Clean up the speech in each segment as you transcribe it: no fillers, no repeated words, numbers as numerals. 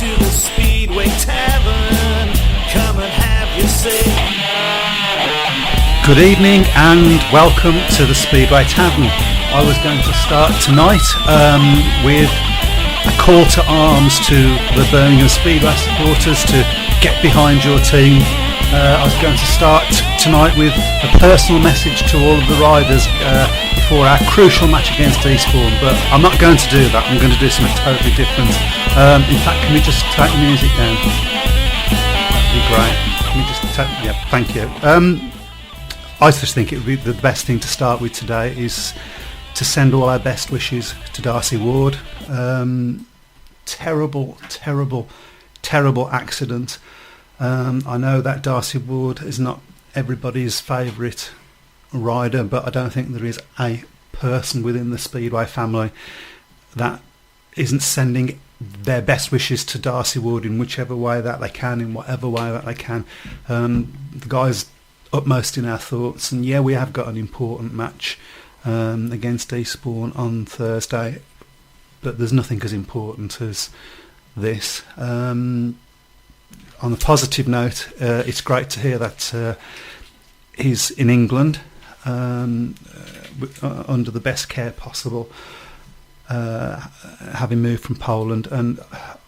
to the Speedway Tavern. Come and have your say. Good evening and welcome to the Speedway Tavern. I was going to start tonight with a call to arms to the Birmingham Speedway supporters to get behind your team. I was going to start tonight with a personal message to all of the riders before our crucial match against Eastbourne, but I'm not going to do that. I'm going to do something totally different. In fact, can we just take the music down? That'd be great. Can we just take? Yeah, thank you. I just think it would be the best thing to start with today is to send all our best wishes to Darcy Ward. Terrible accident. I know that Darcy Ward is not everybody's favourite rider, but I don't think there is a person within the Speedway family that isn't sending their best wishes to Darcy Ward in whichever way that they can, in whatever way that they can. The guy's utmost in our thoughts, and yeah, we have got an important match against Eastbourne on Thursday, but there's nothing as important as this. On a positive note, it's great to hear that he's in England under the best care possible, having moved from Poland, and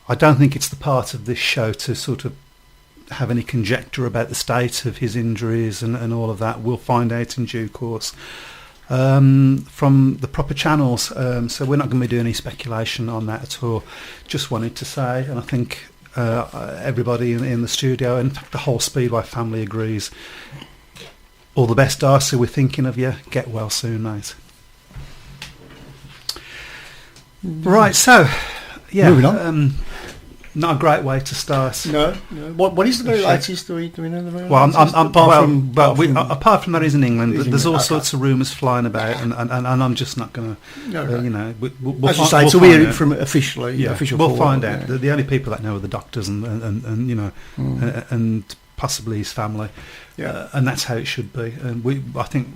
I don't think it's the part of this show to sort of have any conjecture about the state of his injuries and all of that. We'll find out in due course from the proper channels, so we're not going to be doing any speculation on that at all. Just wanted to say, and I think everybody in the studio, in fact the whole Speedway family agrees, all the best, Darcy. We're thinking of you. Get well soon, mate. Right, so yeah, moving on. Not a great way to start. No. What is the very latest? Do we know the very well, latest? Apart from that, is in England. There's all sorts of rumours flying about, and I'm just not going to. We'll as you say, to hear it from officially. Yeah, official. We'll find out. The only people that know are the doctors and and possibly his family. Yeah, and that's how it should be. And I think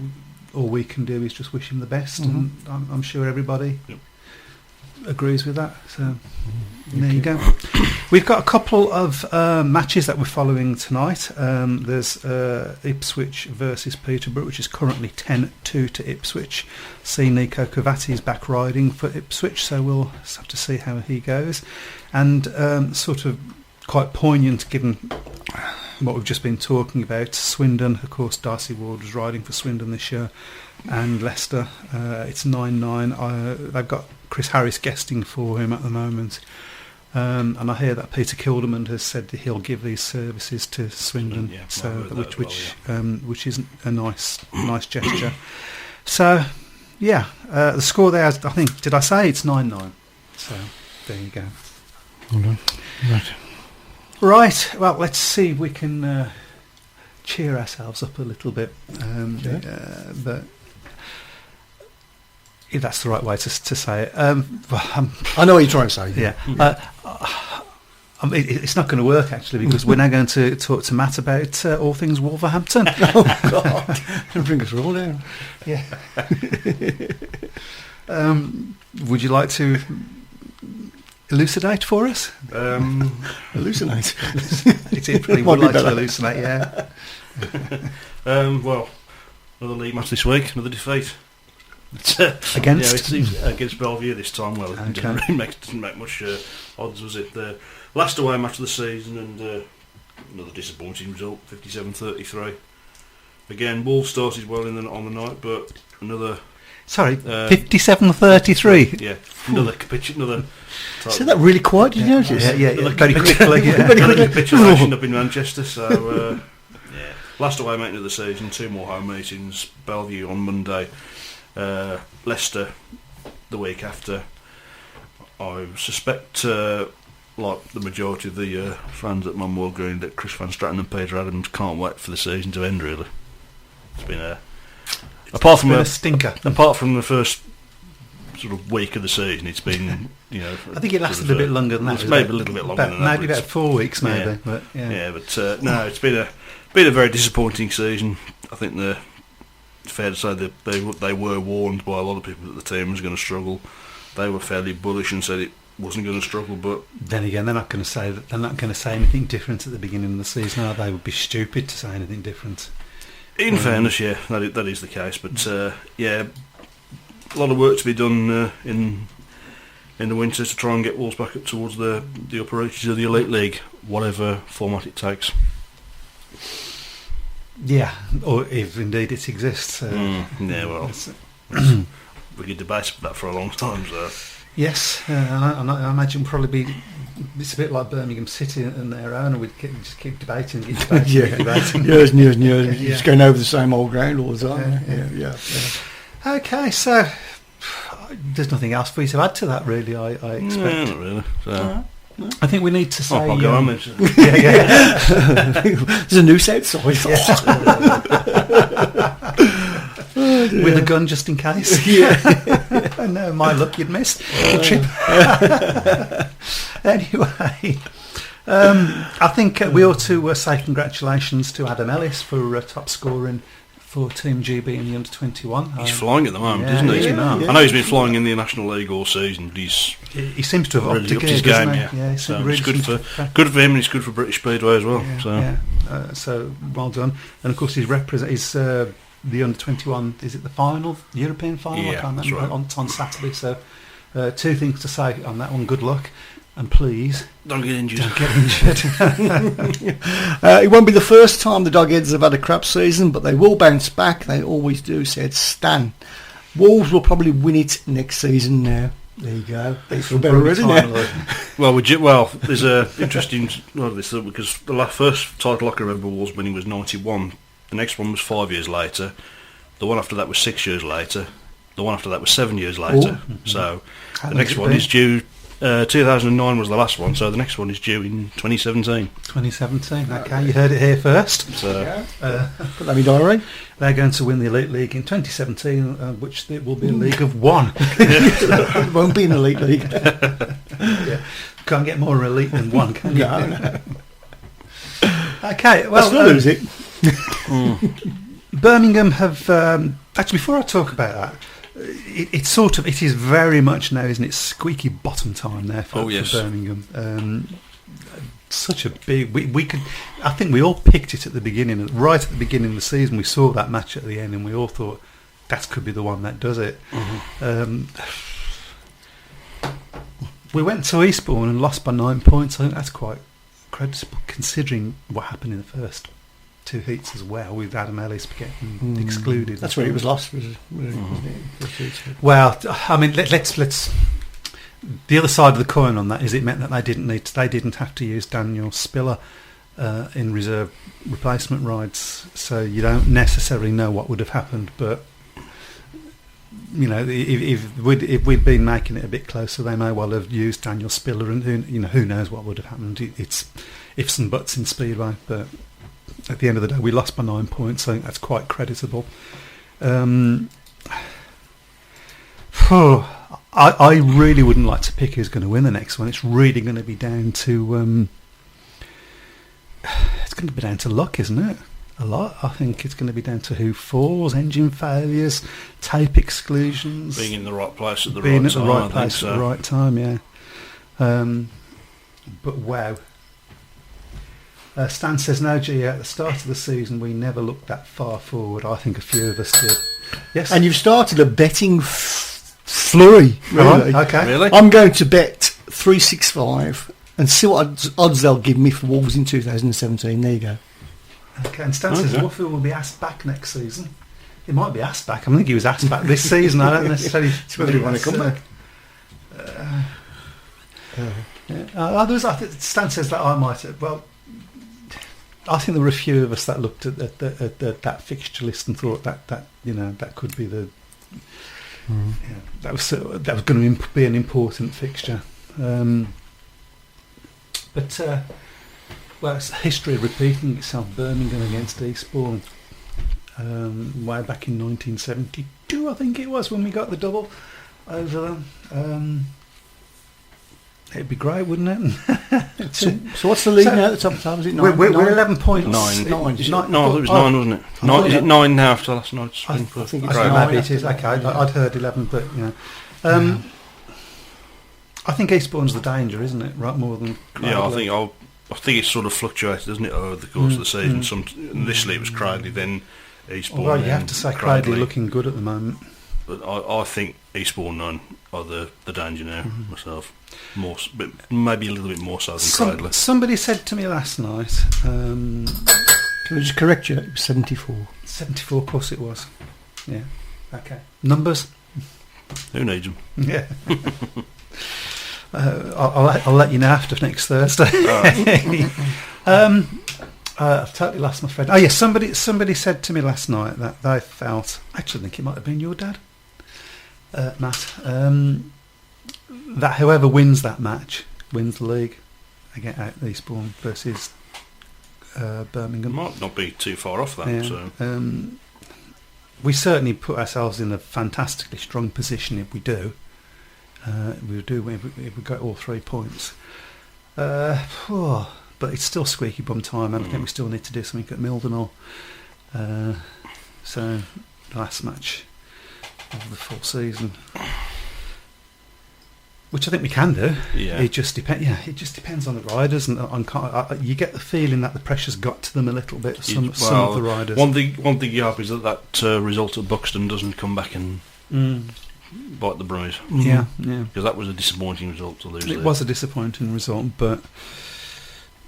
all we can do is just wish him the best, and I'm sure everybody agrees with that. So there you go. We've got a couple of matches that we're following tonight. There's Ipswich versus Peterborough, which is currently 10-2 to Ipswich. See, Nico Cavati is back riding for Ipswich, so we'll have to see how he goes. And sort of quite poignant given what we've just been talking about, Swindon, of course, Darcy Ward was riding for Swindon this year, and Leicester. It's 9-9. They've got Chris Harris guesting for him at the moment, and I hear that Peter Kilderman has said that he'll give these services to Swindon, which is a nice gesture. So yeah, the score there, I think, did I say it's 9-9? So there you go. Right, well, let's see if we can cheer ourselves up a little bit, but if that's the right way to say it. I know what you're trying to say. Yeah. It's not going to work, actually, because we're now going to talk to Matt about all things Wolverhampton. Oh, God. Bring us all down. Yeah. Would you like to elucidate for us? Hallucinate. It really would like to hallucinate, yeah. Well, another league match this week, another defeat. Against? Against Bellevue this time. Well, it didn't make much odds, was it? The last away match of the season, and another disappointing result, 57-33. Again, Wolves started well on the night, but another... Sorry, 57-33? Yeah, another... Said that really quiet, did you notice? Yeah, very quickly. Another capitulation up in Manchester, so... Last away meeting of the season, 2 more home meetings, Bellevue on Monday, Leicester the week after. I suspect, like the majority of the fans at Monmouth Green, that Chris Van Stratton and Peter Adams can't wait for the season to end, really. It's been a stinker. Apart from the first sort of week of the season, it's been, I think it lasted a bit longer than that. Maybe a little bit longer than that. Maybe about 4 weeks, maybe. Yeah. But no, it's been a very disappointing season. I think it's fair to say that they were warned by a lot of people that the team was going to struggle. They were fairly bullish and said wasn't going to struggle. But then again, they're not going to say that. They're not going to say anything different at the beginning of the season. Are they? Would be stupid to say anything different. In fairness, yeah, that is the case. But yeah, a lot of work to be done in the winter to try and get Wolves back up towards the upper reaches of the Elite League, whatever format it takes. Yeah, or if indeed it exists. Yeah, well, we could debate that for a long time. So. Yes, I imagine probably be. It's a bit like Birmingham City and their owner. We'd just keep debating, keep debating. Years and years and years. Just going over the same old ground all the time. Yeah. Okay, so there's nothing else for you to add to that, really. I expect. No, not really. So. I think we need to say. I'll go on then. There's a noose outside. With a gun just in case. Yeah. No, my luck, you'd miss the trip. Anyway, I think we ought to say congratulations to Adam Ellis for top scoring for Team GB in the under-21. He's flying at the moment, isn't he? I know he's been flying in the National League all season, but he seems to have really upped his game. So really it's good for him, and it's good for British Speedway as well. So well done. And of course, he's the under-21. Is it the final, European final? Yeah, I can't remember, right. on Saturday. So two things to say on that one. Good luck. And please don't get injured. It won't be the first time the Dogheads have had a crap season, but they will bounce back. They always do, said Stan. Wolves will probably win it next season now. There you go. It's better already now. Well, there's a interesting because the first title I can remember Wolves winning was 91. The next one was 5 years later. The one after that was 6 years later. The one after that was 7 years later. So the next one is due. 2009 was the last one, so the next one is due in 2017. 2017, okay, you heard it here first. So, put that in your diary. They're going to win the Elite League in 2017, which it will be a league of one. It won't be an Elite League. Yeah. Can't get more elite than one, can you? No. Okay, well, lose it. Birmingham have actually. Before I talk about that, it is very much now, isn't it? Squeaky bottom time there for Birmingham. Such a big. We could. I think we all picked it at the beginning, right at the beginning of the season. We saw that match at the end, and we all thought that could be the one that does it. We went to Eastbourne and lost by 9 points. I think that's quite creditable considering what happened in the first two heats as well, with Adam Ellis getting excluded. That's where he was lost. Well, I mean, let's. The other side of the coin on that is it meant that they didn't have to use Daniel Spiller in reserve replacement rides, so you don't necessarily know what would have happened. But you know, if we'd been making it a bit closer, they may well have used Daniel Spiller, and who knows what would have happened. It's ifs and buts in Speedway, but at the end of the day, we lost by 9 points. I think that's quite creditable. I really wouldn't like to pick who's going to win the next one. It's really going to be down to luck, isn't it? A lot. I think it's going to be down to who falls, engine failures, tape exclusions, being in the right place at the right time. Yeah. But wow. Stan says, no, G, at the start of the season we never looked that far forward. I think a few of us did. Yes. And you've started a betting flurry. Really. Okay. Really? I'm going to bet 365 and see what odds they'll give me for Wolves in 2017. There you go. Okay, and Stan says Wolfie will be asked back next season. He might be asked back. I think he was asked back this season. I don't necessarily whether he want to come back. Stan says that I might have. Well, I think there were a few of us that looked at that fixture list and thought that could be the that was going to be an important fixture. But it's history repeating itself. Birmingham against Eastbourne, way back in 1972, I think it was, when we got the double over them. It'd be great, wouldn't it? So what's the lead now at the top of the time? Is it 9? We're 11 points. 9. It was 9, wasn't it? Is it 9 now after last night's I think it's maybe it is. Okay, I'd heard 11, but I think Eastbourne's the danger, isn't it? Right, more than Cradley. Yeah, I think it's sort of fluctuated, doesn't it, over the course of the season? Initially it was Cradley, then Eastbourne. Although you have to say Cradley looking good at the moment. But I think Eastbourne are the danger now, myself. But maybe a little bit more so than Cradley. Somebody said to me last night... Can I just correct you? It was 74. 74, of course it was. Yeah. Okay. Numbers? Who needs them? Yeah. I'll let you know after next Thursday. I've totally lost my thread. Oh yeah, somebody said to me last night that they felt. Actually, I think it might have been your dad, Matt. That whoever wins that match wins the league. I get out Eastbourne versus Birmingham. Might not be too far off that. Yeah. So. We certainly put ourselves in a fantastically strong position if we do. If we got all 3 points. But it's still squeaky bum time, and I think we still need to do something at Mildenhall. So, the last match of the full season, which I think we can do. Yeah. It just depends. Yeah, it just depends on the riders, and you get the feeling that the pressure's got to them a little bit. Some of the riders. One thing you hope is that result at Buxton doesn't come back and bite the bruise. Yeah. Because that was a disappointing result to lose. It was a disappointing result, but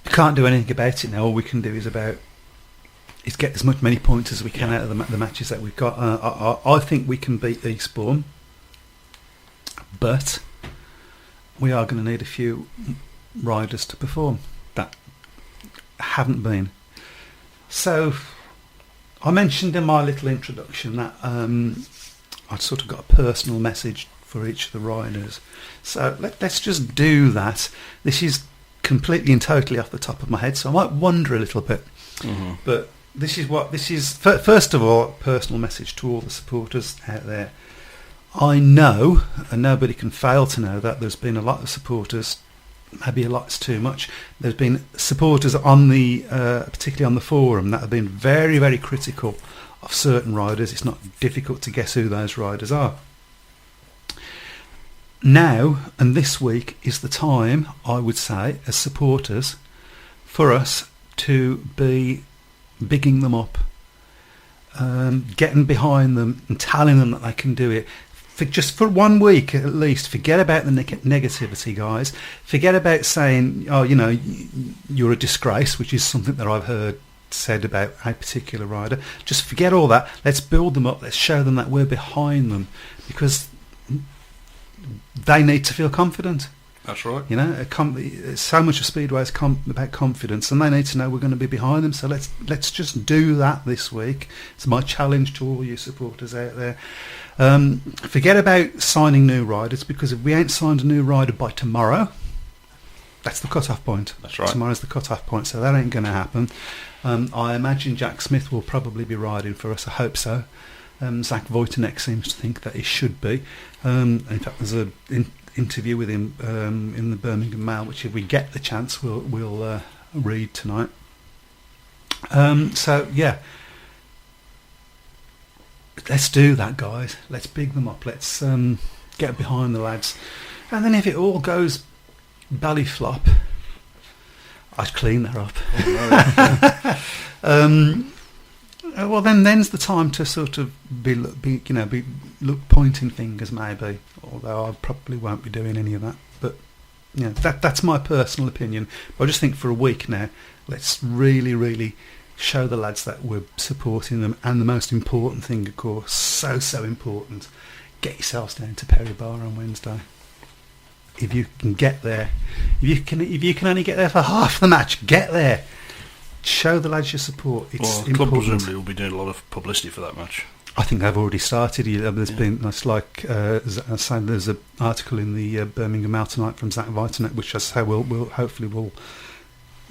we can't do anything about it now. All we can do is get as many points as we can out of the matches that we've got. I think we can beat Eastbourne, but we are going to need a few riders to perform that haven't been. So I mentioned in my little introduction that I'd sort of got a personal message for each of the riders. So let's just do that. This is completely and totally off the top of my head, so I might wander a little bit. But this is first of all, a personal message to all the supporters out there. I know, and nobody can fail to know, that there's been a lot of supporters, maybe a lot's too much, there's been supporters on the particularly on the forum that have been very, very critical of certain riders. It's not difficult to guess who those riders are. Now, and this week, is the time, I would say, as supporters, for us to be bigging them up, getting behind them and telling them that they can do it. Just for 1 week at least, forget about the negativity, guys. Forget about saying, oh, you're a disgrace, which is something that I've heard said about a particular rider. Just forget all that. Let's build them up. Let's show them that we're behind them, because they need to feel confident. That's right. So much of Speedway is about confidence, and they need to know we're going to be behind them. So let's just do that this week. It's my challenge to all you supporters out there. Forget about signing new riders, because if we ain't signed a new rider by tomorrow, that's the cut-off point. That's right. Tomorrow's the cut-off point, so that ain't going to happen. I imagine Jack Smith will probably be riding for us. I hope so. Zach Voitenek seems to think that he should be. In fact, there's an interview with him in the Birmingham Mail, which if we get the chance, we'll read tonight. So yeah, let's do that, guys. Let's big them up. Let's get behind the lads, and then if it all goes belly flop, I'd clean that up. Well, then's the time to sort of be pointing fingers, maybe. Although I probably won't be doing any of that. But that's my personal opinion. But I just think for a week now, let's really, really show the lads that we're supporting them. And the most important thing, of course, so important, get yourselves down to Perry Bar on Wednesday. If you can get there, if you can only get there for half the match, get there. Show the lads your support. It's the club important. presumably will be doing a lot of publicity for that match. I think they've already started. There's been, it's like I said, there's an article in the Birmingham Mail tonight from Zach Voitenek, which I say we'll hopefully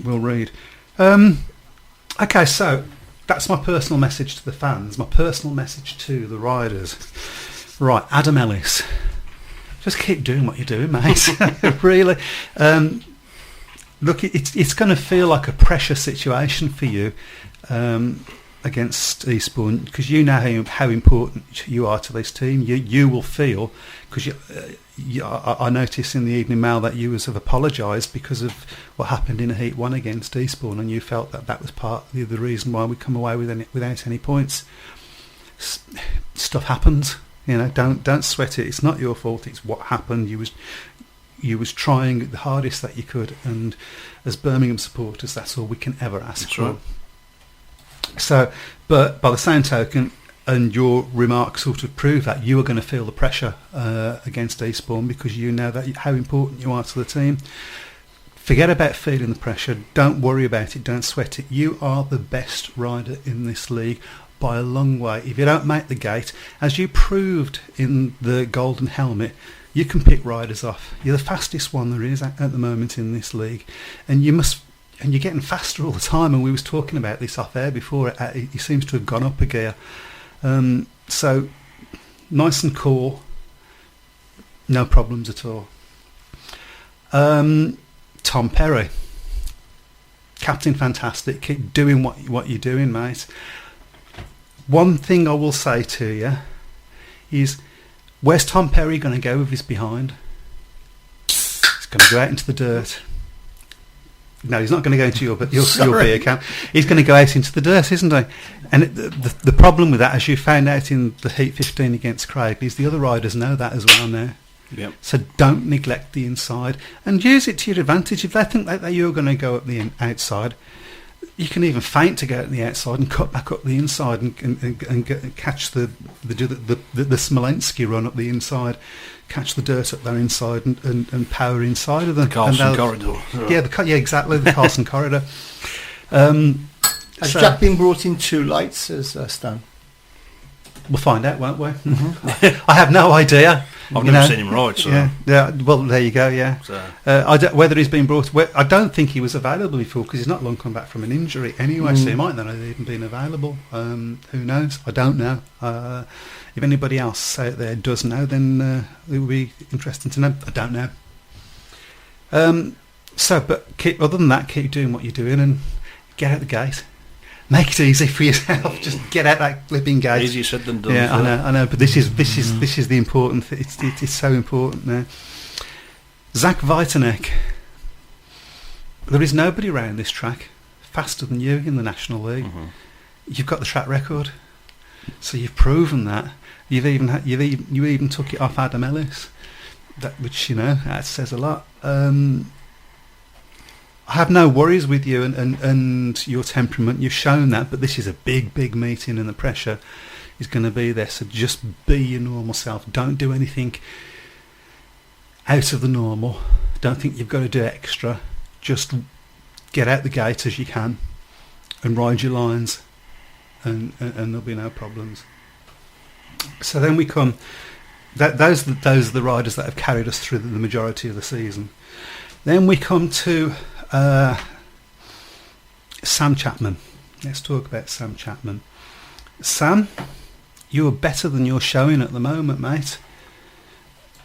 read. Okay, so that's my personal message to the fans. My personal message to the riders. Right, Adam Ellis, just keep doing what you're doing, mate. Really. Look, it's going to feel like a pressure situation for you against Eastbourne, because you know how important you are to this team. You will feel, because I noticed in the Evening Mail that you have apologised because of what happened in Heat 1 against Eastbourne, and you felt that was partly the reason why we come away without any points. Stuff happens, don't sweat it. It's not your fault, it's what happened. You was trying the hardest that you could, and as Birmingham supporters, that's all we can ever ask That's for. right. So, but by the same token, and your remarks sort of prove that you are going to feel the pressure against Eastbourne, because you know that how important you are to the team. Forget about feeling the pressure. Don't worry about it. Don't sweat it. You are the best rider in this league by a long way. If you don't make the gate, as you proved in the Golden Helmet, you can pick riders off. You're the fastest one there is at the moment in this league, and you're getting faster all the time. And we was talking about this off air before. It seems to have gone up a gear. So nice and cool, no problems at all. Tom Perry, captain, fantastic. Keep doing what you're doing, mate. One thing I will say to you is, where's Tom Perry going to go with his behind? He's going to go out into the dirt. No, he's not going to go into your beer can. He's going to go out into the dirt, isn't he? And the problem with that, as you found out in the Heat 15 against Craig, is the other riders know that as well now. Yep. So don't neglect the inside and use it to your advantage. If they think that you're going to go up the outside, you can even feint to go at the outside and cut back up the inside and catch the Smolensky run up the inside, catch the dirt up there inside and power inside of them. The Carlson corridor. Yeah, exactly, the Carlson corridor. Has Jack been brought in too late, says Stan? We'll find out, won't we? Mm-hmm. I have no idea. I've never seen him ride, so... Yeah, well, there you go, yeah. So. Whether he's been brought... I don't think he was available before, because he's not long come back from an injury anyway, so he might not have even been available. Who knows? I don't know. If anybody else out there does know, then it would be interesting to know. I don't know. But other than that, keep doing what you're doing and get out the gate. Make it easy for yourself. Just get out that flipping gate. Easier said than done. Yeah, I know. But this is the important thing. It's so important now. Zach Vitanek. There is nobody around this track faster than you in the National League. Mm-hmm. You've got the track record, so you've proven that. You even took it off Adam Ellis, which that says a lot. I have no worries with you and your temperament. You've shown that, but this is a big meeting, and the pressure is going to be there. So just be your normal self. Don't do anything out of the normal. Don't think you've got to do extra. Just get out the gate as you can and ride your lines, and there'll be no problems. So then we come. Those are the riders that have carried us through the majority of the season. Then we come to Sam Chapman. Let's talk about Sam Chapman. Sam, you are better than you're showing at the moment, mate.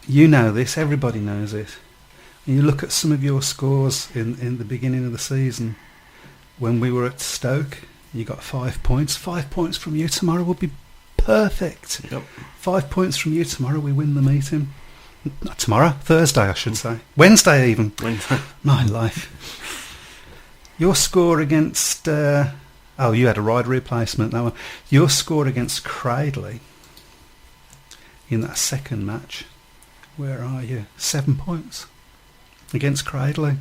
You know this. Everybody knows it. You look at some of your scores in the beginning of the season. When we were at Stoke, you got 5 points. 5 points from you tomorrow would be perfect. Yep. 5 points from you tomorrow, we win the meeting. Not tomorrow, Thursday, I should say. Wednesday, even. Wednesday. My life. Your score against... you had a rider replacement, that one. Your score against Cradley in that second match, where are you? 7 points against Cradley.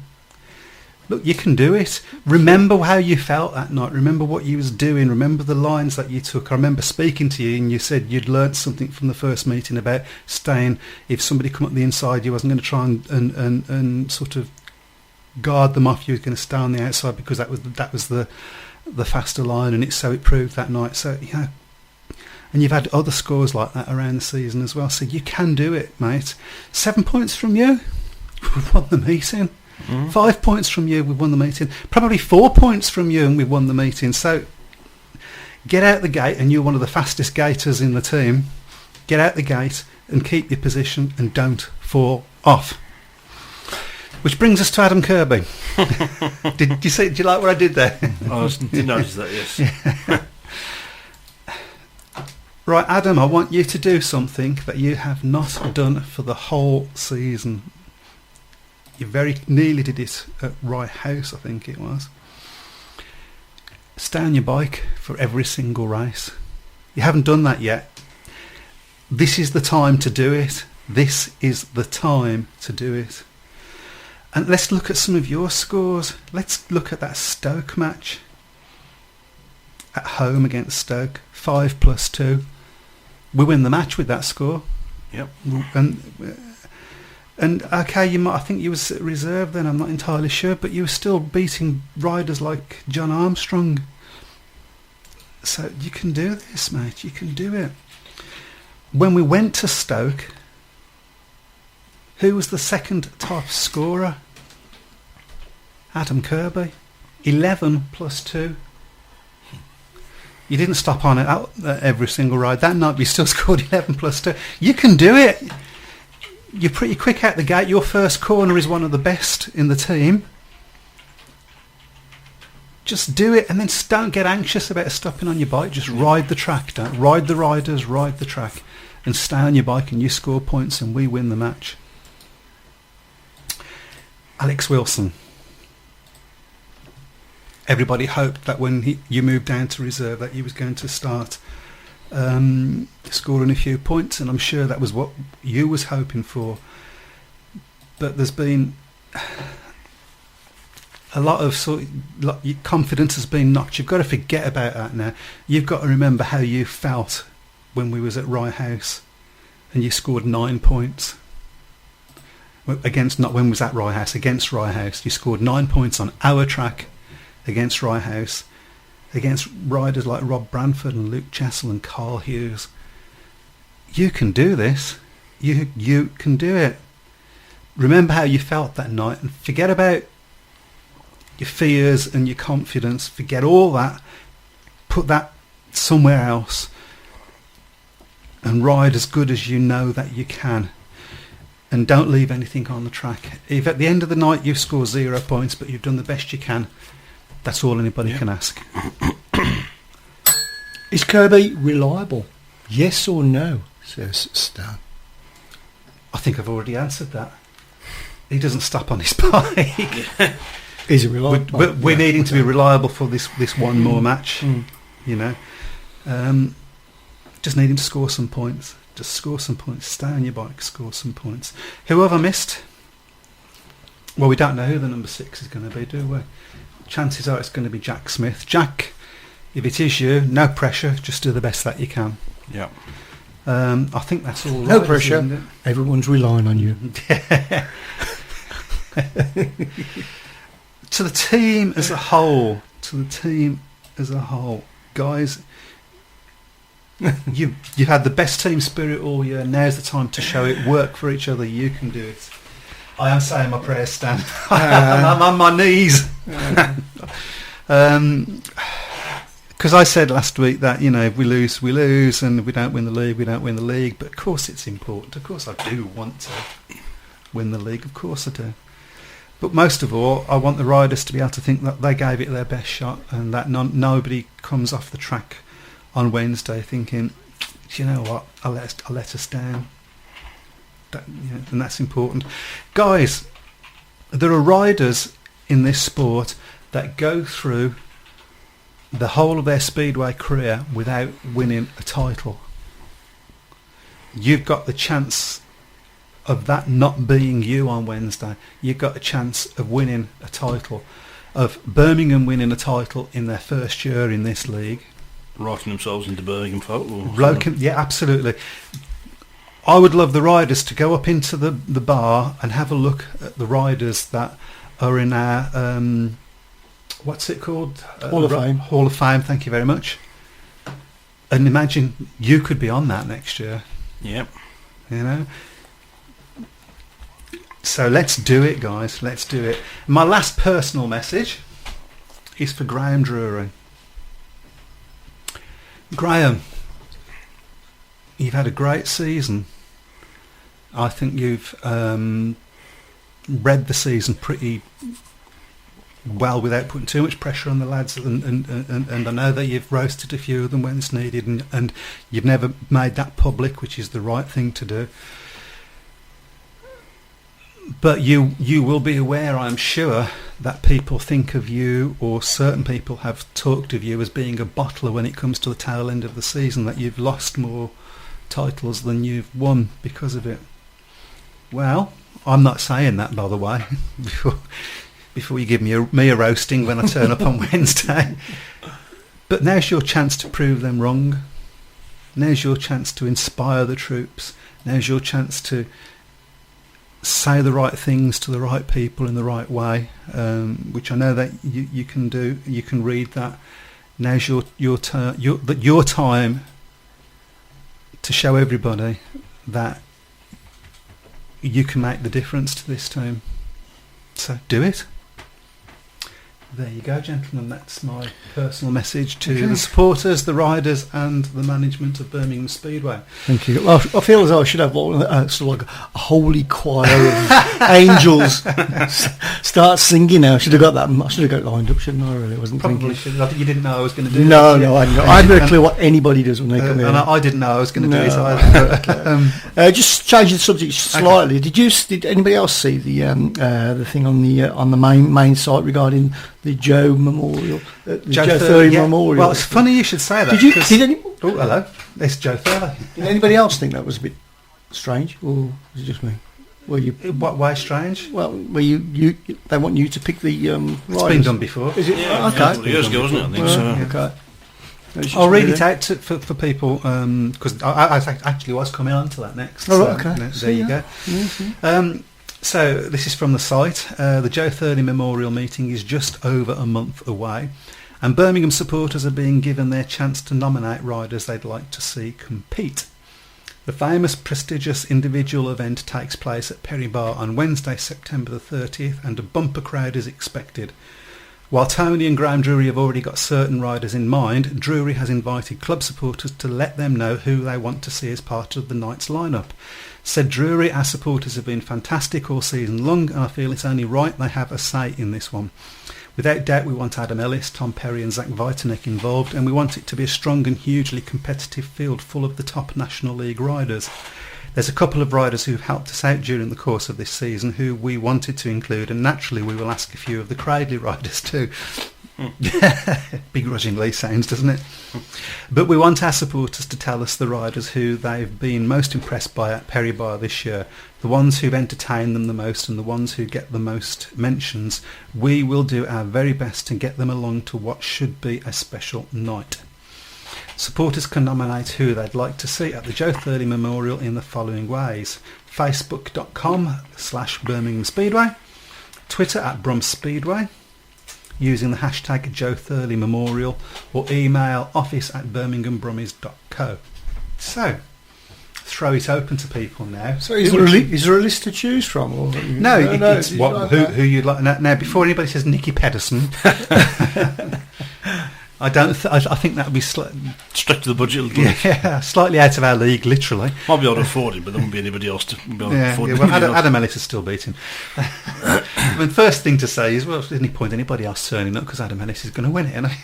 Look, you can do it. Remember how you felt that night. Remember what you was doing. Remember the lines that you took. I remember speaking to you and you said you'd learnt something from the first meeting about staying. If somebody come up the inside, you wasn't going to try and sort of guard them off. You was going to stay on the outside because that was the faster line, and it proved that night. So and you've had other scores like that around the season as well. So you can do it, mate. 7 points from you, we've won the meeting. 5 points from you, we've won the meeting. Probably 4 points from you, and we've won the meeting. So get out the gate, and you're one of the fastest gators in the team. Get out the gate and keep your position, and don't fall off. Which brings us to Adam Kirby. Did you like what I did there? I did notice that, yes. Yeah. Right, Adam, I want you to do something that you have not done for the whole season. You very nearly did it at Rye House, I think it was. Stay on your bike for every single race. You haven't done that yet. This is the time to do it. This is the time to do it. And let's look at some of your scores. Let's look at that Stoke match. At home against Stoke, 5+2. We win the match with that score. Yep. And okay, I think you was reserved then, I'm not entirely sure, but you were still beating riders like John Armstrong. So you can do this, mate, you can do it. When we went to Stoke, who was the second top scorer? Adam Kirby, 11+2. You didn't stop on it out every single ride. That night you still scored 11+2. You can do it. You're pretty quick out the gate. Your first corner is one of the best in the team. Just do it, and then don't get anxious about stopping on your bike. Just ride the track. Don't ride the riders, ride the track, and stay on your bike, and you score points, and we win the match. Alex Wilson. Everybody hoped that when you moved down to reserve that you was going to start scoring a few points, and I'm sure that was what you was hoping for. But there's been a lot of confidence has been knocked. You've got to forget about that now. You've got to remember how you felt when we was at Rye House and you scored 9 points. Against, not when we was at Rye House, against Rye House. You scored 9 points on our track against Rye House, against riders like Rob Branford and Luke Chessel and Carl Hughes. You can do this. You can do it. Remember how you felt that night and forget about your fears and your confidence. Forget all that. Put that somewhere else and ride as good as you know that you can. And don't leave anything on the track. If at the end of the night you score 0 points but you've done the best you can, that's all anybody can ask. Is Kirby reliable? Yes or no, says Stan. I think I've already answered that. He doesn't stop on his bike. Is he reliable? We're needing to be reliable for this one more match. You know, just needing to score some points. Just score some points. Stay on your bike. Score some points. Who have I missed? Well, we don't know who the number 6 is going to be, do we? Chances are it's going to be Jack Smith. Jack, if it is you, no pressure. Just do the best that you can. Yeah. I think that's all. No right, pressure. Everyone's relying on you. To the team as a whole, guys, you've had the best team spirit all year. Now's the time to show it. Work for each other. You can do it. I am saying my prayers, Stan. I'm on my knees. Because I said last week that, you know, if we lose, we lose, and if we don't win the league, we don't win the league. But of course it's important. Of course I do want to win the league. Of course I do. But most of all, I want the riders to be able to think that they gave it their best shot, and that nobody comes off the track on Wednesday thinking, you know what, I'll let us down. And that's important. Guys, there are riders in this sport that go through the whole of their speedway career without winning a title. You've got the chance of that not being you on Wednesday. You've got a chance of winning a title, of Birmingham winning a title in their first year in this league. Writing themselves into Birmingham folklore. Yeah, absolutely. I would love the riders to go up into the bar and have a look at the riders that are in our what's it called? Hall of Fame. Hall of Fame. Thank you very much. And imagine you could be on that next year. Yep. You know. So let's do it, guys. Let's do it. My last personal message is for Graham Drury. Graham, you've had a great season. I think you've read the season pretty well without putting too much pressure on the lads, and I know that you've roasted a few of them when it's needed, and you've never made that public, which is the right thing to do. But you will be aware, I'm sure, that people think of you, or certain people have talked of you as being a bottler when it comes to the tail end of the season, that you've lost more titles than you've won because of it. Well, I'm not saying that, by the way, before you give me a roasting when I turn up on Wednesday. But now's your chance to prove them wrong. Now's your chance to inspire the troops. Now's your chance to say the right things to the right people in the right way, which I know that you can do. You can read that. Now's your time to show everybody that you can make the difference to this team. So do it. There you go, gentlemen. That's my personal message to the supporters, the riders, and the management of Birmingham Speedway. Thank you. Well, I feel as though I should have sort of like a holy choir of angels start singing now. I should have got that. I should have got it lined up, shouldn't I? Really, I wasn't Probably thinking. should. I think you didn't know I was going to do it. No, I didn't. I haven't a clue what anybody does when they come in. And I didn't know I was going to do it either. Just changing the subject slightly. Okay. Did anybody else see the thing on the main site regarding the Joe Memorial, Joe Thurley Memorial? Well, it's funny you should say that. Oh, hello. It's Joe Thurley. Did anybody else think that was a bit strange, or was it just me? Were you? What way strange? Well, were you? They want you to pick the. It's been done before. Is it? Yeah, okay. a couple of years ago, wasn't it? I think so. Okay. I'll read it out for people because I actually was coming on to that next. Oh, right, okay. There you go. Mm-hmm. So this is from the site. The Joe Thurley Memorial meeting is just over a month away, and Birmingham supporters are being given their chance to nominate riders they'd like to see compete. The famous prestigious individual event takes place at Perry Bar on Wednesday, September the 30th, and a bumper crowd is expected. While Tony and Graham Drury have already got certain riders in mind, Drury has invited club supporters to let them know who they want to see as part of the night's lineup. Said Drury, our supporters have been fantastic all season long, and I feel it's only right they have a say in this one. Without doubt, we want Adam Ellis, Tom Perry and Zach Vitanek involved, and we want it to be a strong and hugely competitive field full of the top National League riders. There's a couple of riders who've helped us out during the course of this season who we wanted to include, and naturally we will ask a few of the Cradley riders too. Begrudgingly sounds, doesn't it? But we want our supporters to tell us the riders who they've been most impressed by at Perry Bar this year, the ones who've entertained them the most and the ones who get the most mentions. We will do our very best to get them along to what should be a special night. Supporters can nominate who they'd like to see at the Joe Thurley Memorial in the following ways: facebook.com/Birmingham Speedway, Twitter @BrumSpeedway, using the hashtag Joe Thurley Memorial, or email office@birminghambrummies.co. So, throw it open to people now. So is there a list to choose from? Or no, it's who you'd like. Now, before anybody says Nicky Pedersen, I think that would be stretch to the budget a little bit. Yeah, slightly out of our league, literally. Might be able to afford him, but there won't be anybody else to be able to afford him. Well, Adam Ellis is still beating. The first thing to say is, well, there's any point anybody else turning up because Adam Ellis is going to win it, isn't he?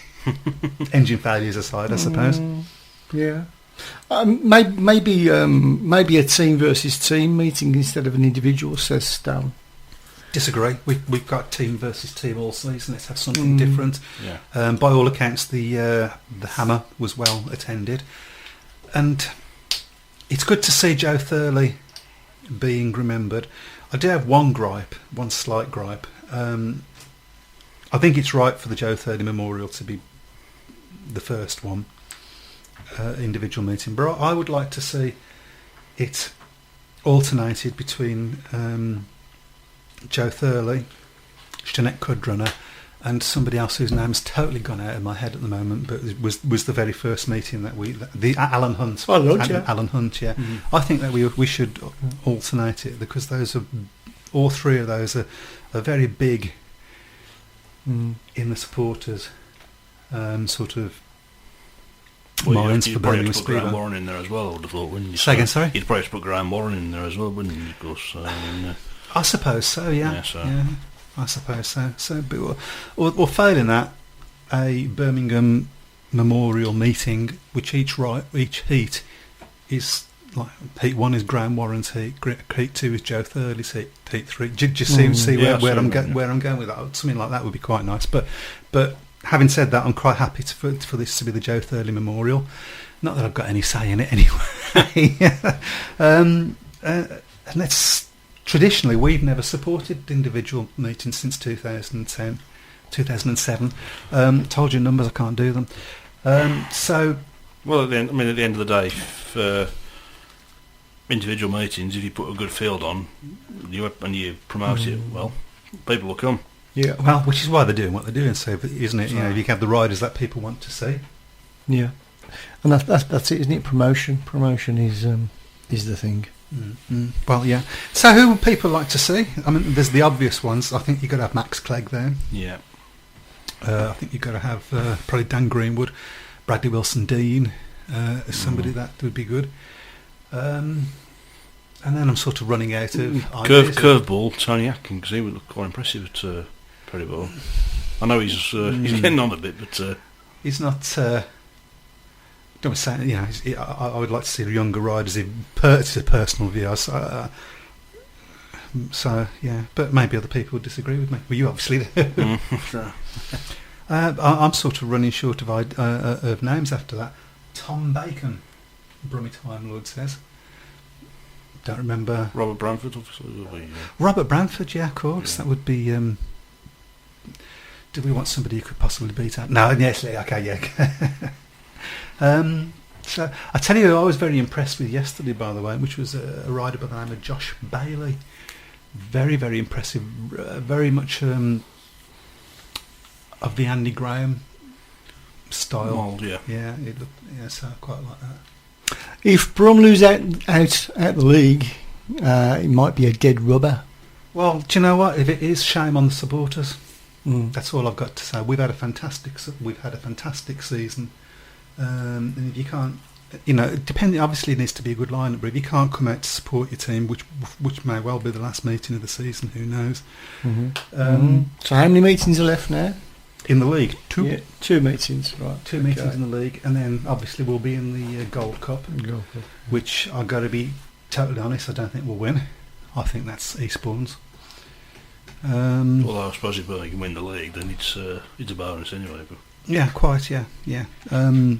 Engine failures aside, I suppose. Yeah. Maybe a team versus team meeting instead of an individual, says Stan. Disagree. We've got team versus team all season. Let's have something different. Yeah. By all accounts, the Hammer was well attended, and it's good to see Joe Thurley being remembered. I do have one slight gripe. I think it's right for the Joe Thurley Memorial to be the first one, individual meeting, but I would like to see it alternated between Joe Thurley, Jeanette Cudrunner, and somebody else whose name's totally gone out of my head at the moment, but it was the very first meeting that the Alan Hunt. Alan Hunt, yeah. Mm-hmm. I think that we should alternate it because all three of those are very big in the supporters sort of minds for Birmingham Speedway. Graham Warren in there as well, I would have thought, wouldn't you? Say again, sorry? You'd probably put Graham Warren in there as well, wouldn't you? Of course. I suppose so, yeah. Yeah. I suppose so. Or failing that, a Birmingham Memorial meeting, which each heat is like heat 1 is Graham Warren's heat 2 is Joe Thurley's heat 3. Do you see where I'm going with that? Something like that would be quite nice. But having said that, I'm quite happy for this to be the Joe Thurley Memorial. Not that I've got any say in it anyway. And traditionally, we've never supported individual meetings since 2007. Told you numbers, I can't do them. Well, at the end of the day, for individual meetings, if you put a good field on, and you promote it well, people will come. Yeah, well, which is why they're doing what they're doing, so isn't it? You know, you have the riders that people want to see. Yeah, and that's it, isn't it? Promotion is the thing. Well, yeah. So who would people like to see? I mean, there's the obvious ones. I think you've got to have Max Clegg there. Yeah. I think you've got to have probably Dan Greenwood, Bradley Wilson-Dean, somebody that would be good. And then I'm sort of running out of curveball. Tony Atkins, he would look quite impressive at Pretty Ball. I know he's getting on a bit, but he's not. Don't say, you know. I would like to see the younger riders. It's a personal view. So yeah, but maybe other people would disagree with me. Well, you obviously do. I'm sort of running short of names after that. Tom Bacon, Brummie Time Lord says. Don't remember. Robert Branford, obviously. Robert Branford, yeah, of course. Yeah. That would be. Do we want somebody who could possibly beat out? No, yes, okay, yeah. So I tell you, who I was very impressed with yesterday, by the way, which was a rider by the name of Josh Bailey. Very, very impressive. Very much of the Andy Graham style. Mould, yeah. Yeah, so I quite like that. If Brum lose out the league, it might be a dead rubber. Well, do you know what? If it is, shame on the supporters. That's all I've got to say. We've had a fantastic season, and if you can't, obviously it needs to be a good lineup. But if you can't come out to support your team, which may well be the last meeting of the season, who knows? So how many meetings are left now? In the league, 2. Yeah, 2 meetings, right? 2 meetings in the league, and then obviously we'll be in the Gold Cup, which I've got to be totally honest, I don't think we'll win. I think that's Eastbourne's. Although I suppose if they can win the league, then it's a bonus anyway. But. Yeah, quite. Yeah. I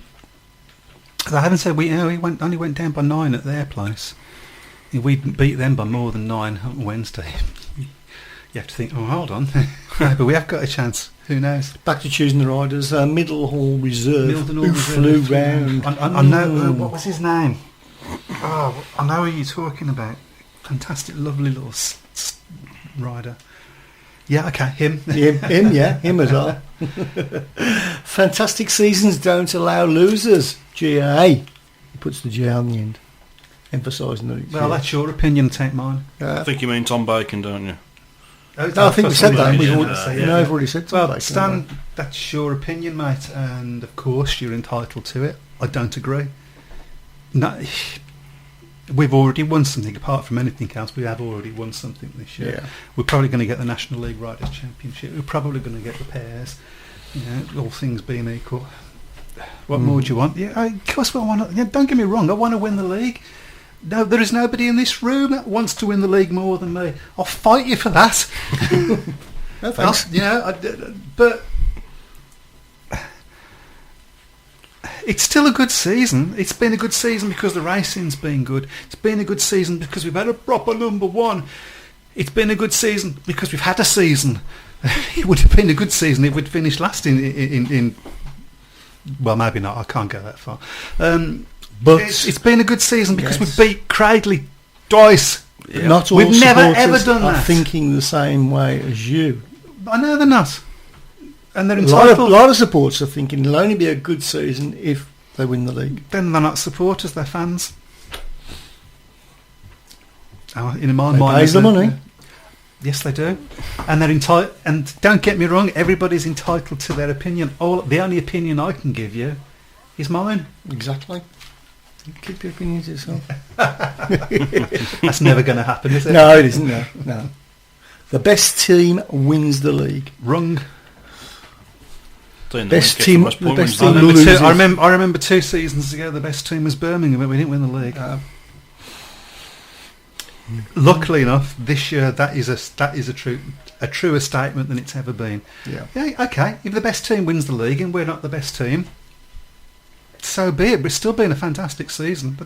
haven't said we only went down by 9 at their place. We beat them by more than 9 on Wednesday. You have to think, oh, hold on. But we have got a chance. Who knows? Back to choosing the riders. Middlehall Reserve, who flew round. I know, what was his name? Oh, I know who you're talking about. Fantastic, lovely little rider. Yeah, okay, him. him as well. Fantastic seasons don't allow losers. GA. He puts the G on the end, emphasising that. Well, that's your opinion, take mine. I think you mean Tom Bacon, don't you? No, I think we said that. We've already said Tom Bacon. Stan, that's your opinion, mate, and of course you're entitled to it. I don't agree. No, we've already won something. Apart from anything else, we have already won something this year. Yeah. We're probably going to get the National League Riders' Championship. We're probably going to get the pairs. All things being equal. What more do you want? Yeah, of course I want to. Don't get me wrong. I want to win the league. No, there is nobody in this room that wants to win the league more than me. I'll fight you for that. No, thanks. But it's still a good season. It's been a good season because the racing's been good. It's been a good season because we've had a proper number one. It's been a good season because we've had a season. It would have been a good season if we'd finished last in well, maybe not. I can't go that far. But it's been a good season because we beat Cradley twice. Yeah. Not all We've never ever done are that. Thinking the same way as you. I know they're not, and they're entitled. A lot of supporters are thinking it'll only be a good season if they win the league. Then they're not supporters; they're fans. In my mind, pay the money. Yes, they do, and they're entitled. And don't get me wrong; everybody's entitled to their opinion. The only opinion I can give you is mine. Exactly. Keep your opinion to yourself. That's never going to happen, is it? No, it isn't. No. The best team wins the league. Wrong. Best team. The best team I loses. remember 2 seasons ago the best team was Birmingham, but we didn't win the league. Luckily enough, this year that is a truer statement than it's ever been. Yeah. Okay. If the best team wins the league and we're not the best team, so be it. But it's still been a fantastic season.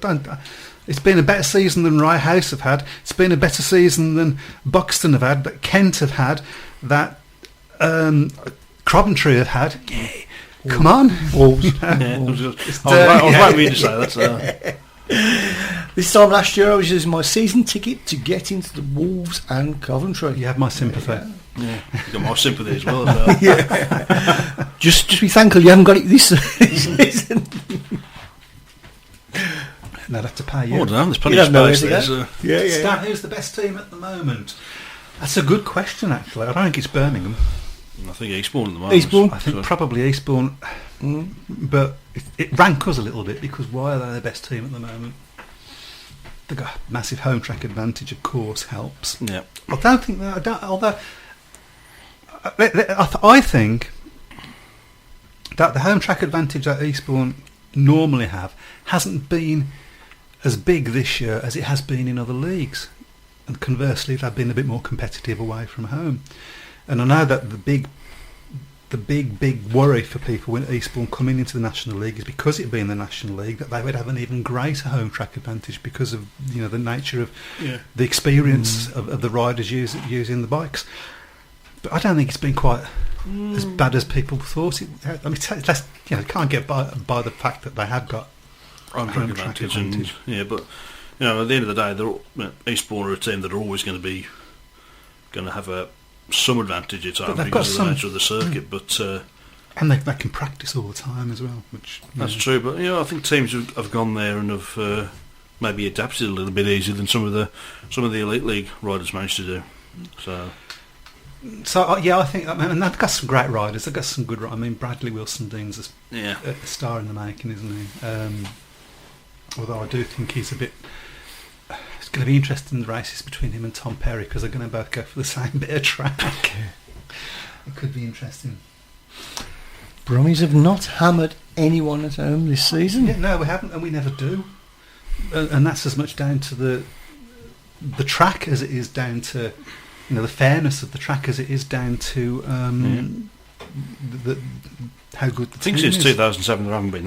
It's been a better season than Rye House have had. It's been a better season than Buxton have had. That Kent have had. That Coventry have had. Yeah. Come on. Wolves. I was waiting for you to say that. This time last year I was using my season ticket to get into the Wolves and Coventry. You have my sympathy. Yeah, you got my sympathy as well. Yeah. Just be thankful you haven't got it this season. No, I'd have to pay you. Oh, no, there's plenty of space there. Yeah. Stan, who's the best team at the moment? That's a good question, actually. I don't think it's Birmingham. I think Eastbourne at the moment. Eastbourne? I think probably Eastbourne. But it rankles a little bit because why are they the best team at the moment? They've got a massive home track advantage, of course, helps. Yeah. I don't think that. Although I think that the home track advantage that Eastbourne normally have hasn't been as big this year as it has been in other leagues, and conversely, they've been a bit more competitive away from home. And I know that the big worry for people when Eastbourne coming into the National League is because it being the National League that they would have an even greater home track advantage because of the nature of the experience of the riders using the bikes. But I don't think it's been quite as bad as people thought it. I mean, can't get by the fact that they have got home track advantage. But at the end of the day, Eastbourne are a team that are always going to have some advantage at home because of the nature of the circuit, but and they can practice all the time as well, which that's true. But I think teams have gone there and have maybe adapted a little bit easier than some of the elite league riders managed to do. So I think, and they've got some great riders. They've got some good. I mean, Bradley Wilson-Dean's a star in the making, isn't he? Although I do think he's a bit. It's going to be interesting, the races between him and Tom Perry, because they're going to both go for the same bit of track. It could be interesting. Brummies have not hammered anyone at home this season. Yeah, no, we haven't, and we never do. And that's as much down to the track as it is down to the fairness of the track as it is down to how good the team is. I think since 2007 there haven't been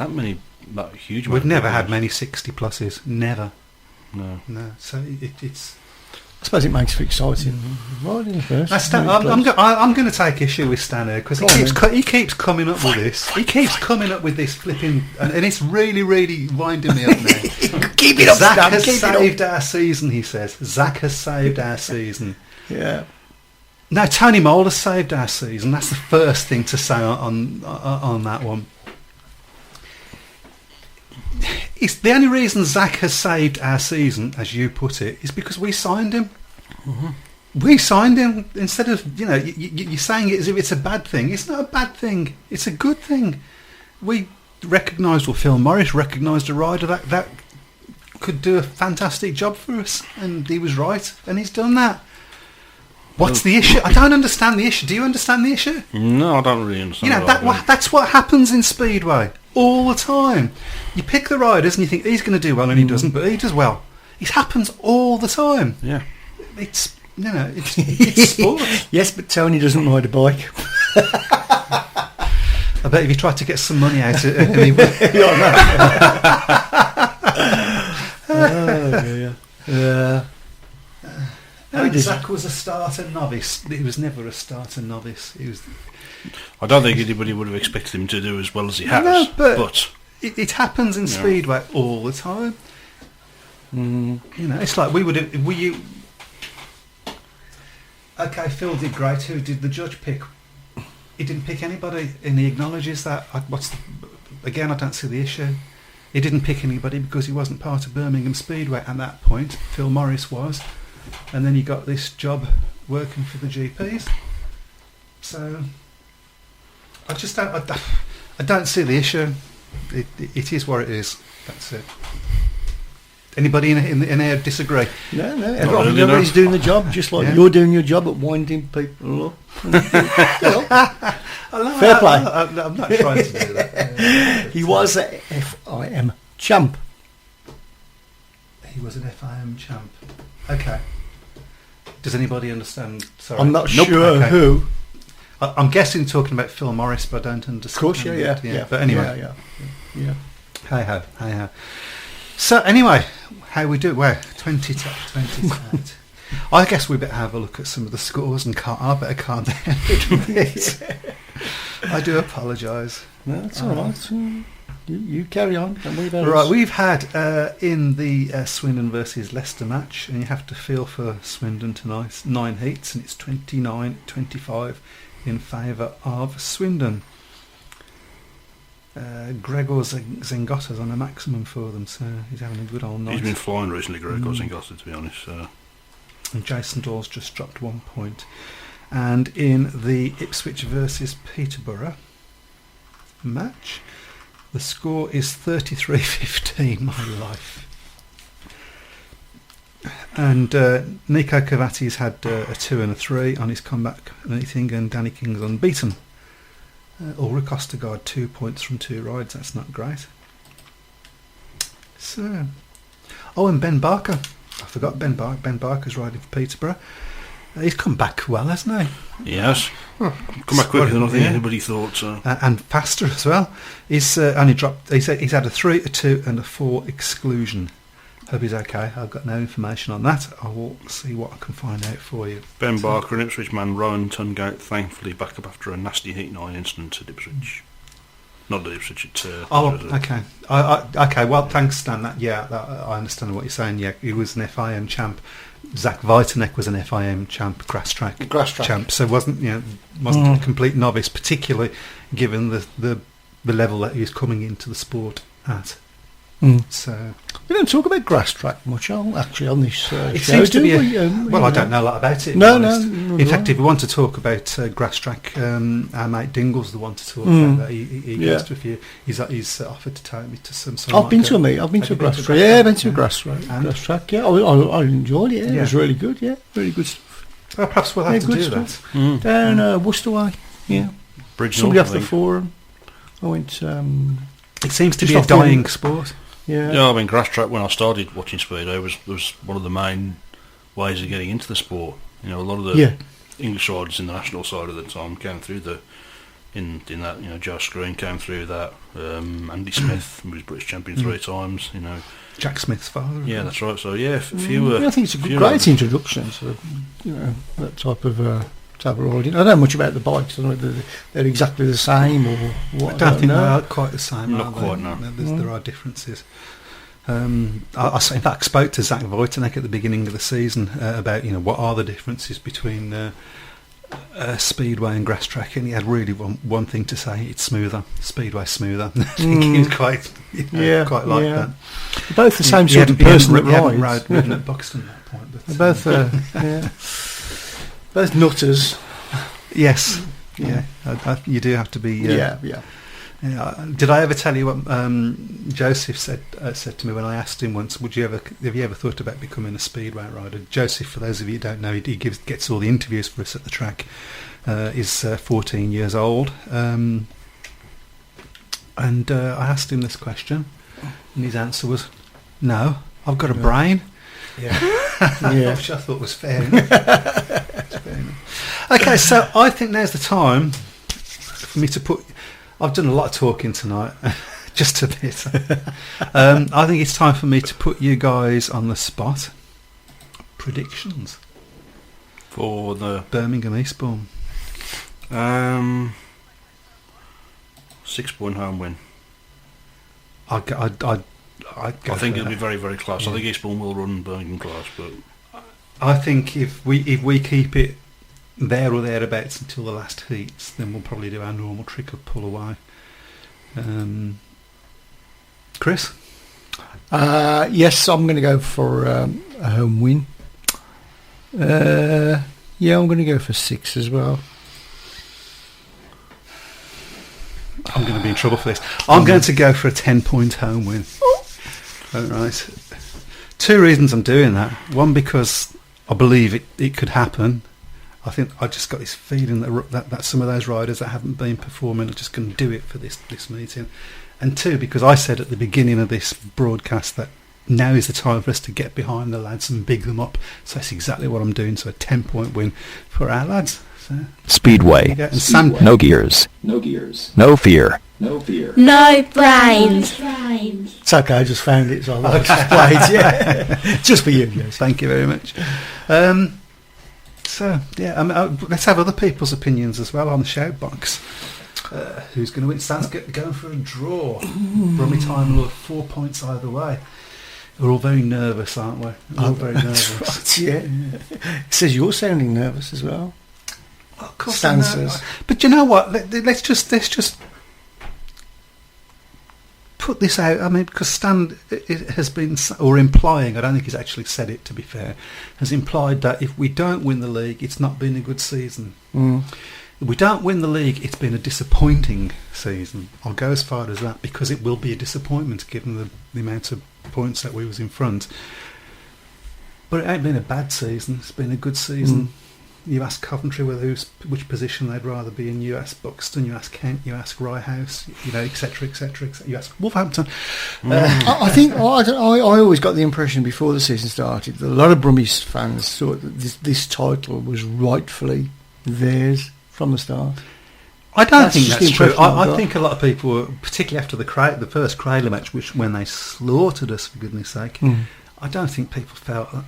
that huge. We've never had many 60 pluses. Never. No. So it's. I suppose it makes it exciting. Riding first. I'm going to take issue with Stan here because he keeps coming up with this. He keeps coming up with this flipping, and it's really, really winding me up now. Keep it up, Zach Stan. has saved our season. He says Zach has saved our season. Yeah. No, Tony Mould has saved our season. That's the first thing to say on that one. It's the only reason Zach has saved our season, as you put it, is because we signed him. Mm-hmm. We signed him instead of you're saying it as if it's a bad thing. It's not a bad thing. It's a good thing. We recognised, Phil Morris recognised a rider that could do a fantastic job for us, and he was right, and he's done that. What's the issue? I don't understand the issue. Do you understand the issue? No, I don't really understand. That's what happens in Speedway all the time. You pick the riders and you think he's going to do well, and he doesn't, but he does well. It happens all the time. Yeah, it's it's sport. Yes, but Tony doesn't ride a bike. I bet if you tried to get some money out of it, he would. Oh dear. Yeah. Zach was a starter novice. He was never a starter novice. He was. I don't think anybody would have expected him to do as well as he has. No, but it happens in Speedway all the time. It's like we would have. Okay, Phil did great. Who did the judge pick? He didn't pick anybody, and he acknowledges that. Again, I don't see the issue. He didn't pick anybody because he wasn't part of Birmingham Speedway at that point. Phil Morris was. And then he got this job working for the GPs. So I just don't. I don't see the issue. It is what it is. That's it. Anybody in here disagree? No, really, everybody's doing the job, just like you're doing your job at winding people up. Fair play. I'm not trying to do that. He was a FIM champ. He was an FIM champ. Okay. Does anybody understand? Sorry. I'm not Nope. sure Okay. who. I'm guessing talking about Phil Morris, but I don't understand. Of course, yeah. But anyway, yeah. hey ho. So anyway, how we do? Well, 20 to 8. I guess we better have a look at some of the scores and I better calm down a little bit. I do apologise. No, it's all right. You carry on. Don't worry about Right, us. we've had in the Swindon versus Leicester match, and you have to feel for Swindon tonight, 9 heats, and it's 29-25 in favour of Swindon. Gregor Zengotta's on a maximum for them, so he's having a good old night. He's been flying recently, Gregor Zengotta, to be honest. And Jason Dawes just dropped 1 point. And in the Ipswich versus Peterborough match, the score is 33-15, my life. And Nico Cavati's had a 2 and a 3 on his comeback meeting, and Danny King's unbeaten. Ulrich Ostergaard 2 points from 2 rides, that's not great. So, and Ben Barker. I forgot Ben Barker. Ben Barker's riding for Peterborough. He's come back well, hasn't he? Yes. Come back quicker than I think anybody thought. So. And faster as well. He's only dropped. He's had a 3, a 2, and a 4 exclusion. Hope he's okay. I've got no information on that. I will see what I can find out for you. Ben Barker and Ipswich man Rowan Tungate thankfully back up after a nasty Heat 9 incident at Ipswich. Not at Ipswich. Okay. Okay. Well, thanks, Stan. I understand what you're saying. Yeah, he was an FIM champ. Zach Vitanek was an FIM champ, grass track champ. So wasn't a complete novice, particularly given the level that he was coming into the sport at. So we don't talk about grass track much, actually, on this it show, seems to be. I don't know a lot about it. No. In fact, if we want to talk about grass track, our mate Dingle's the one to talk about that. He goes to a few. He's offered to take me to some. I've been to a grass track. Yeah, I've been to a grass track. Yeah, I enjoyed it. It was really good. Yeah, really good stuff. Well, perhaps we'll have to do stuff. that down Worcester way. Yeah, somebody after the forum. I went. It seems to be a dying sport. Yeah, I mean, grass track, when I started watching Speedway, was one of the main ways of getting into the sport. A lot of the English riders in the national side at the time came through in that, Joe Screen came through that, Andy Smith was British champion 3 times, Jack Smith's father. Yeah, that's right. So, I think it's a great introduction to, that type of riding. I don't know much about the bikes. I don't know whether they're exactly the same or what. I don't think they're quite the same. Not quite, no. There are differences. I in fact spoke to Zach Vitanek at the beginning of the season about what are the differences between Speedway and grass track, and he had really one thing to say: it's smoother. Speedway's smoother. I think he was quite like that. Both the same sort of person that rides. Ridden at Buxton at that point, but both both nutters. Yes. Yeah. You do have to be. Yeah. Did I ever tell you what Joseph said to me when I asked him once? Have you ever thought about becoming a speedway rider? Joseph, for those of you who don't know, he gets all the interviews for us at the track. Is 14 years old, and I asked him this question, and his answer was, "No, I've got a brain." Yeah, which I thought was fair enough. Okay, so I think now's the time for me to put. I've done a lot of talking tonight, just a bit. I think it's time for me to put you guys on the spot. Predictions for the Birmingham Eastbourne. 6-point home win. I think it'll be very, very close. Yeah. I think Eastbourne will run Birmingham close, but I think if we keep it there or thereabouts until the last heats, then we'll probably do our normal trick of pull away. Chris? Yes, I'm going to go for a home win. I'm going to go for 6 as well. I'm going to be in trouble for this. I'm going to go for a 10-point home win. All right. two reasons I'm doing that. One, because I believe it could happen. I think I just got this feeling that some of those riders that haven't been performing are just going to do it for this meeting. And two, because I said at the beginning of this broadcast that now is the time for us to get behind the lads and big them up. So that's exactly what I'm doing. So a 10-point win for our lads. So, Speedway. and Sam, No gears. No gears. No fear. No fear. No brains. It's okay, I just found it, so I'll explain it. Yeah. Just for you, yes. Thank you very much. So, yeah, let's have other people's opinions as well on the shout box. Who's going to win? Stan's going for a draw. Brummy time will have 4 points either way. We're all very nervous, aren't we? We're all very nervous. Right, yeah. It says you're sounding nervous as well. Well, of course, Stan says. But you know what? Let's just put this out. I mean, because Stan has been, or implying, I don't think he's actually said it, to be fair, has implied that if we don't win the league, it's not been a good season. If we don't win the league, it's been a disappointing season. I'll go as far as that, because it will be a disappointment given the amount of points that we was in front. But it ain't been a bad season. It's been a good season. You ask Coventry which position they'd rather be in. You ask Buxton, you ask Kent, you ask Rye House, etc., etc. You ask Wolverhampton. I think I always got the impression before the season started that a lot of Brummies fans thought that this title was rightfully theirs from the start. I don't think just that's the true. impression I I got. think a lot of people, were, particularly after the first Cradle match, when they slaughtered us, for goodness sake, I don't think people felt that.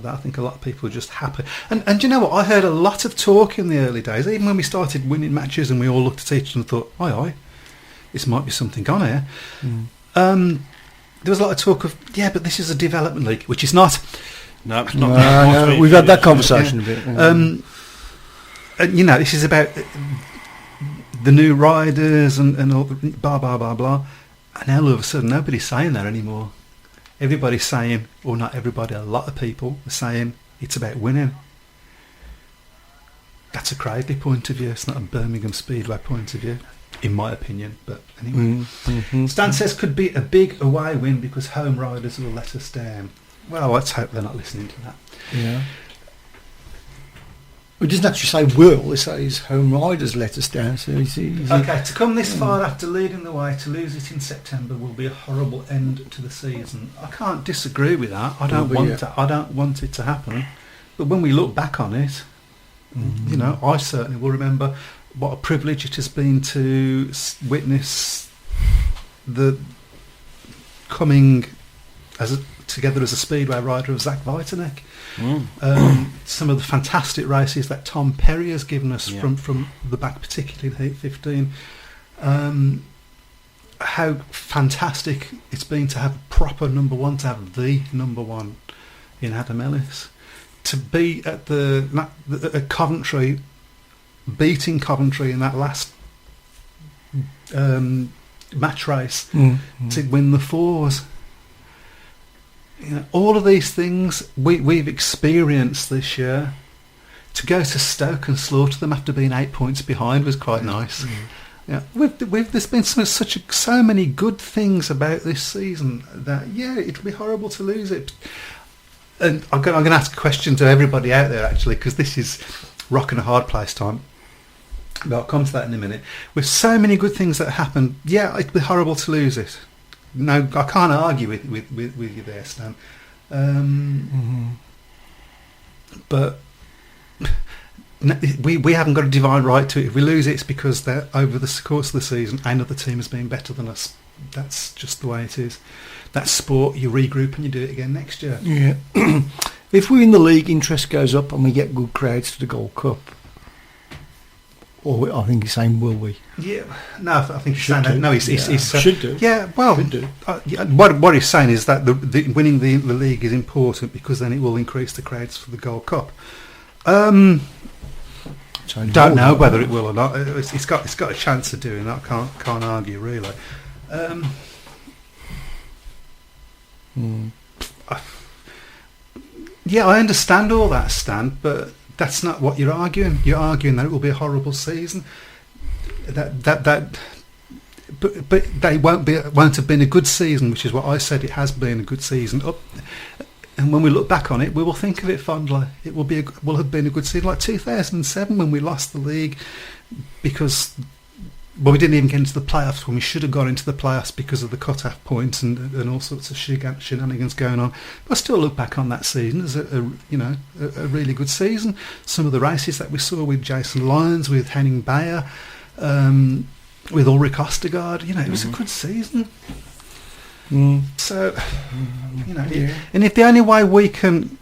I think a lot of people were just happy. And you know what? I heard a lot of talk in the early days, even when we started winning matches and we all looked at each other and thought, aye, this might be something on here. There was a lot of talk of, yeah, but this is a development league, which is not. No, it's not. No, we've had that conversation a bit. And, this is about the new riders and all the blah, blah, blah, blah. And now all of a sudden nobody's saying that anymore. Everybody's saying, or not everybody, a lot of people are saying it's about winning. That's a Cradley point of view. It's not a Birmingham Speedway point of view, in my opinion. But anyway. Stan says could be a big away win because home riders will let us down. Well, let's hope they're not listening to that. Yeah. It doesn't actually say will, it says home riders let us down. So okay, to come this far after leading the way, to lose it in September will be a horrible end to the season. I can't disagree with that. I don't want it to happen. But when we look back on it, I certainly will remember what a privilege it has been to witness the coming together as a Speedway rider of Zach Vitanek. Some of the fantastic races that Tom Perry has given us from the back, particularly in Heat 15. How fantastic it's been to have a proper number one, to have the number one in Adam Ellis. To be at at Coventry, beating Coventry in that last match race to win the fours. All of these things we've experienced this year. To go to Stoke and slaughter them after being 8 points behind was quite nice. Yeah, there's been so many good things about this season that it'll be horrible to lose it. And I'm going to ask a question to everybody out there actually, because this is rock and a hard place time. But I'll come to that in a minute. With so many good things that happened, it'd be horrible to lose it. No, I can't argue with you there, Stan. But we haven't got a divine right to it. If we lose it, it's because over the course of the season, another team has been better than us. That's just the way it is. That's sport. You regroup and you do it again next year. Yeah. If we win the league, interest goes up and we get good crowds to the Gold Cup. Or I think he's saying, will we? Yeah, no, I think he's saying that. No, he's should do. Yeah, well, should do. What he's saying is that the winning the league is important because then it will increase the crowds for the Gold Cup. Don't know whether it will or not. It's got a chance of doing that. Can't argue really. I understand all that, Stan, but that's not what you're arguing. You're arguing that it will be a horrible season. But they won't have been a good season, which is what I said. It has been a good season And when we look back on it, we will think of it fondly. It will have been a good season, like 2007 when we lost the league because we didn't even get into the playoffs when we should have got into the playoffs because of the cut-off points and all sorts of shenanigans going on. But I still look back on that season as a really good season. Some of the races that we saw with Jason Lyons, with Henning Bayer, with Ulrich Ostergaard, it was a good season. So, and if the only way we can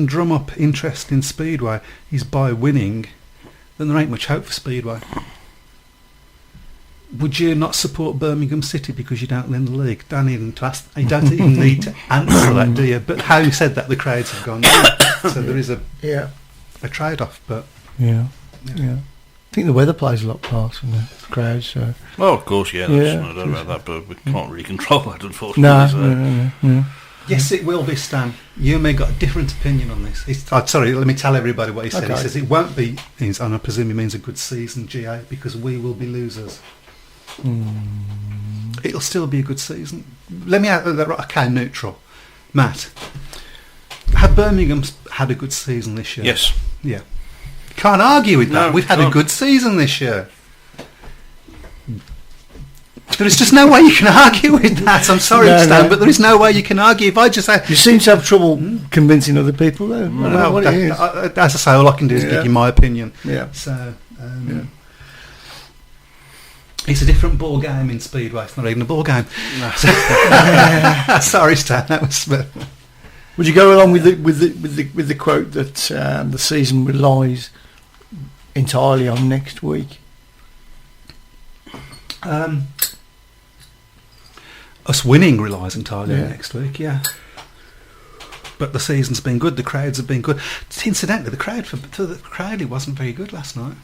drum up interest in Speedway is by winning, then there ain't much hope for Speedway. Would you not support Birmingham City because you don't win the league? You don't even need to answer that, do you? But having said that, the crowds have gone down, so there is a trade-off. But yeah. I think the weather plays a lot part in the crowds. So. Well, of course, I don't know about that, but we can't really control that, unfortunately. No. Yes, it will be, Stan. You and me got a different opinion on this. Sorry, let me tell everybody what he said. Okay. He says it won't be, and I presume he means a good season, GA, because we will be losers. It'll still be a good season. Let me okay, neutral. Matt, have Birmingham had a good season this year? Yes. Yeah. Can't argue with that. No, We've had a good season this year. There is just no way you can argue with that. I'm sorry, Stan, but there is no way you can argue. If I just say... You seem to have trouble convincing other people, though. Well, as I say, all I can do is give you my opinion. Yeah. So, it's a different ball game in Speedway. It's not even a ball game. No. Sorry, Stan. That was... Would you go along with the quote that the season relies entirely on next week? Us winning relies entirely on next week, but the season's been good, the crowds have been good. Incidentally, the crowd for the Cradley wasn't very good last night,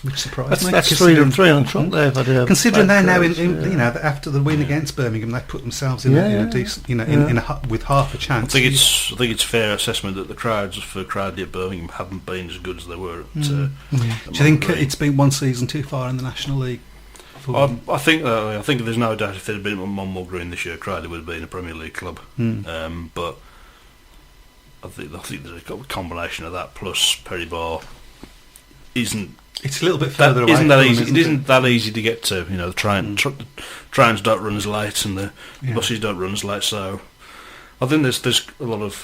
which surprised me. That's three on trot there. Considering they're now after the win against Birmingham, they put themselves in a decent, with half a chance. I think it's fair assessment that the crowds for Cradley at Birmingham haven't been as good as they were at. Do you think it's been one season too far in the National League? I think there's no doubt if there had been one more green this year, Cradley would have been a Premier League club. But I think there's a combination of that plus Perrybar isn't. It's a little bit further away. It isn't that easy to get to. The trains don't run as late and the buses don't run as late. So I think there's a lot of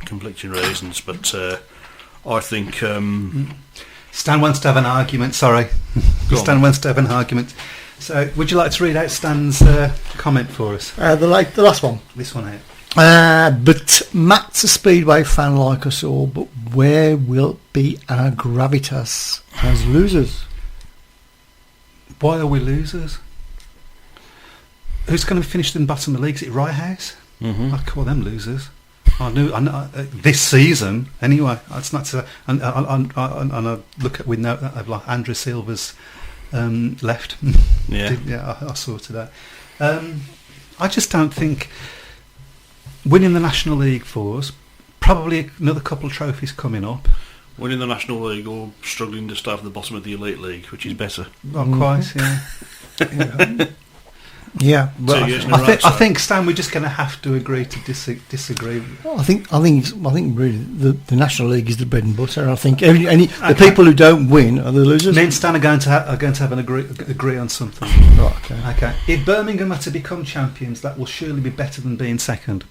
conflicting reasons. But I think. Stan wants to have an argument. Sorry. Stan wants to have an argument. So, would you like to read out Stan's comment for us? The last one. This one here. But Matt's a Speedway fan like us all, but where will be our gravitas as losers? Why are we losers? Who's going to be finished in the bottom of the league? Is it Rye House? I call them losers. I know this season anyway. It's not so, and I look at with note that like Andrew Silva's left. I saw today. I just don't think winning the National League for us. Probably another couple of trophies coming up. Winning the National League or struggling to start at the bottom of the Elite League, which is better. Not quite, yeah. Yeah, but I think Stan, we're just going to have to agree to disagree. I think really the National League is the bread and butter. I think the people who don't win are the losers. Me and Stan are going to have an agree on something. Right. Okay. If Birmingham are to become champions, that will surely be better than being second.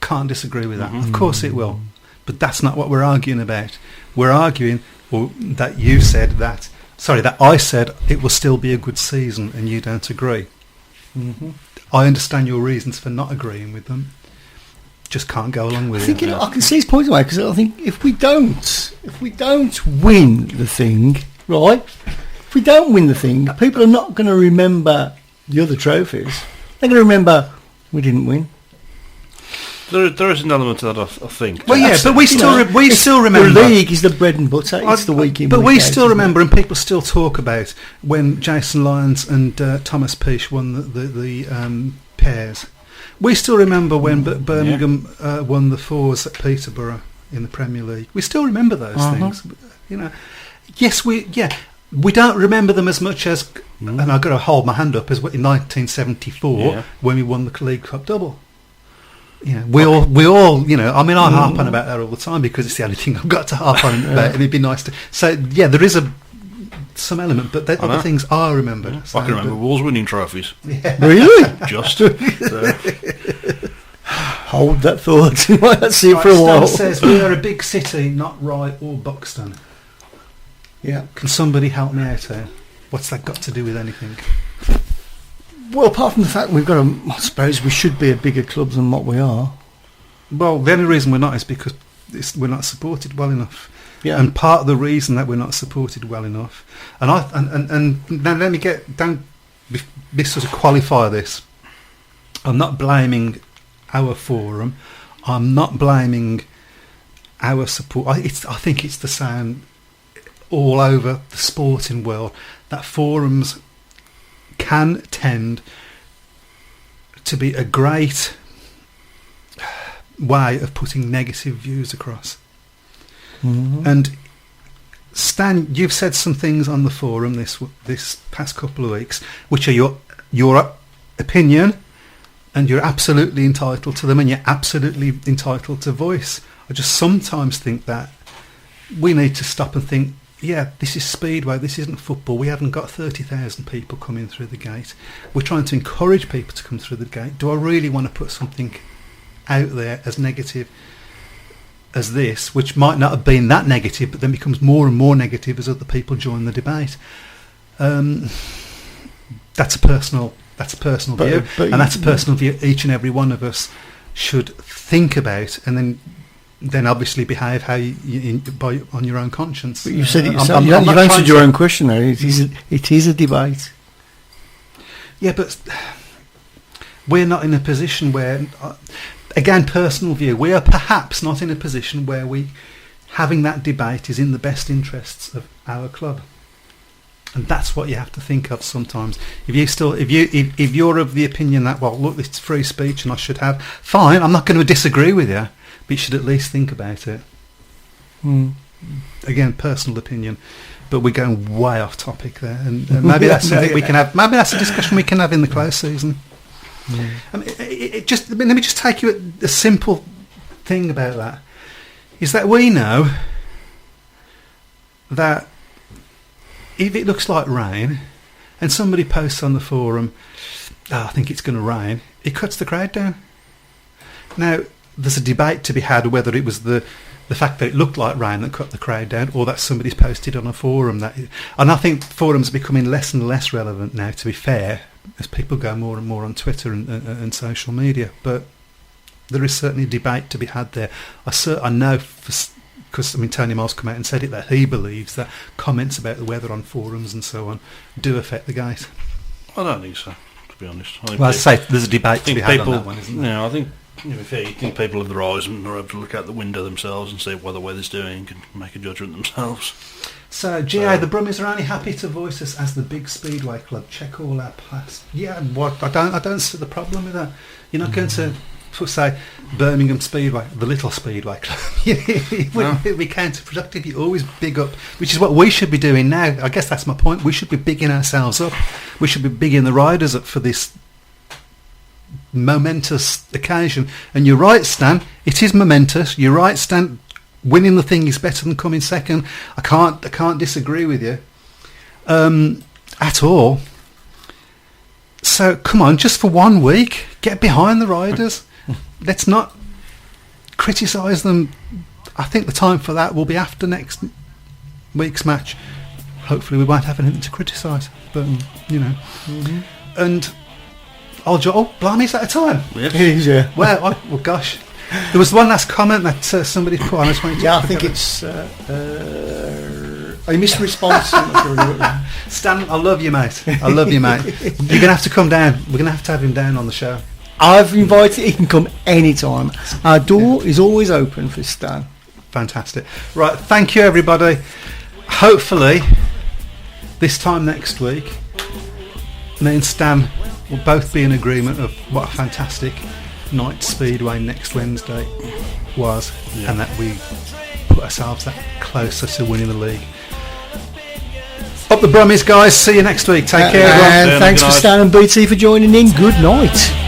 Can't disagree with that. Of course it will, but that's not what we're arguing about. We're arguing that you said that. Sorry, that I said it will still be a good season, and you don't agree. I understand your reasons for not agreeing with them. Just can't go along with it. I can see his point away because I think if we don't win the thing, right? If we don't win the thing, people are not going to remember the other trophies. They're going to remember we didn't win. There is an element to that, I think. Well, yeah, but we still remember. The league is the bread and butter. It's the week in. But we still remember, and people still talk about when Jason Lyons and Thomas Peach won the pairs. We still remember when Birmingham won the fours at Peterborough in the Premier League. We still remember those things. Yes, we don't remember them as much as, and I've got to hold my hand up, as in 1974 when we won the League Cup double. we all, I mean, I harp on about that all the time because it's the only thing I've got to harp on about, and it'd be nice to. So yeah, there is some element, but other things are remembered. Yeah. So, I can remember Wolves winning trophies. Yeah. Really? Just. So. Hold that thought. Let's see it for a Stan while. says we are a big city, not Rye or Buxton. Yeah. Can somebody help me out here? What's that got to do with anything? Well, apart from the fact we've got I suppose we should be a bigger club than what we are. Well, the only reason we're not is because we're not supported well enough. Yeah. And part of the reason that we're not supported well enough, and now let me get down. This sort of qualify this. I'm not blaming our forum. I'm not blaming our support. I think it's the same all over the sporting world that forums can tend to be a great way of putting negative views across. Mm-hmm. And Stan, you've said some things on the forum this past couple of weeks, which are your opinion, and you're absolutely entitled to them, and you're absolutely entitled to voice. I just sometimes think that we need to stop and think, yeah, this is Speedway, this isn't football. We haven't got 30,000 people coming through the gate. We're trying to encourage people to come through the gate. Do I really want to put something out there as negative as this, which might not have been that negative, but then becomes more and more negative as other people join the debate? That's a personal view, and that's a personal view each and every one of us should think about, and then obviously behave how on your own conscience. But you said it yourself. You've answered your own question there. It is a debate. Yeah, but we're not in a position where, again, personal view, we are perhaps not in a position where having that debate is in the best interests of our club. And that's what you have to think of sometimes. If you're of the opinion that, well, look, it's free speech and I should have, fine, I'm not going to disagree with you, but you should at least think about it. Again, personal opinion, but we're going way off topic there, and maybe that's something we can have. Maybe that's a discussion we can have in the close season. I mean, let me just take you at a simple thing about that. Is that we know that if it looks like rain and somebody posts on the forum, I think it's going to rain, it cuts the crowd down. Now, there's a debate to be had whether it was the fact that it looked like rain that cut the crowd down, or that somebody's posted on a forum. And I think forums are becoming less and less relevant now, to be fair, as people go more and more on Twitter and social media. But there is certainly a debate to be had there. I know, because Tony Miles come out and said it, that he believes that comments about the weather on forums and so on do affect the gate. I don't think so, to be honest. I say there's a debate to be had on that one, isn't there? No, I think, you think people have their eyes and are able to look out the window themselves and see what the weather's doing and make a judgment themselves. So, GA, the Brummies are only happy to voice us as the big Speedway club. Check all our past. Yeah, what? I don't see the problem with that. You're not going to say Birmingham Speedway, the little Speedway club. It wouldn't be counterproductive. You always big up, which is what we should be doing now. I guess that's my point. We should be bigging ourselves up. We should be bigging the riders up for this momentous occasion. And you're right, Stan, it is momentous. You're right, Stan, winning the thing is better than coming second. I can't disagree with you at all. So come on, just for 1 week, get behind the riders. Let's not criticise them. I think the time for that will be after next week's match. Hopefully we won't have anything to criticise, but and blimey, is that a time? Yes. It is, yeah. Well, gosh, there was one last comment that somebody put on. I think it's a missed response. Stan, I love you, mate. I love you, mate. You're gonna have to come down. We're gonna have to have him down on the show. I've invited. He can come anytime. Our door is always open for Stan. Fantastic. Right, thank you, everybody. Hopefully, this time next week, me and Stan will both be in agreement of what a fantastic night Speedway next Wednesday was, and that we put ourselves that closer to winning the league. Up the Brummies, guys. See you next week. Take care, everyone. And thanks for Stan and BT for joining in. Good night.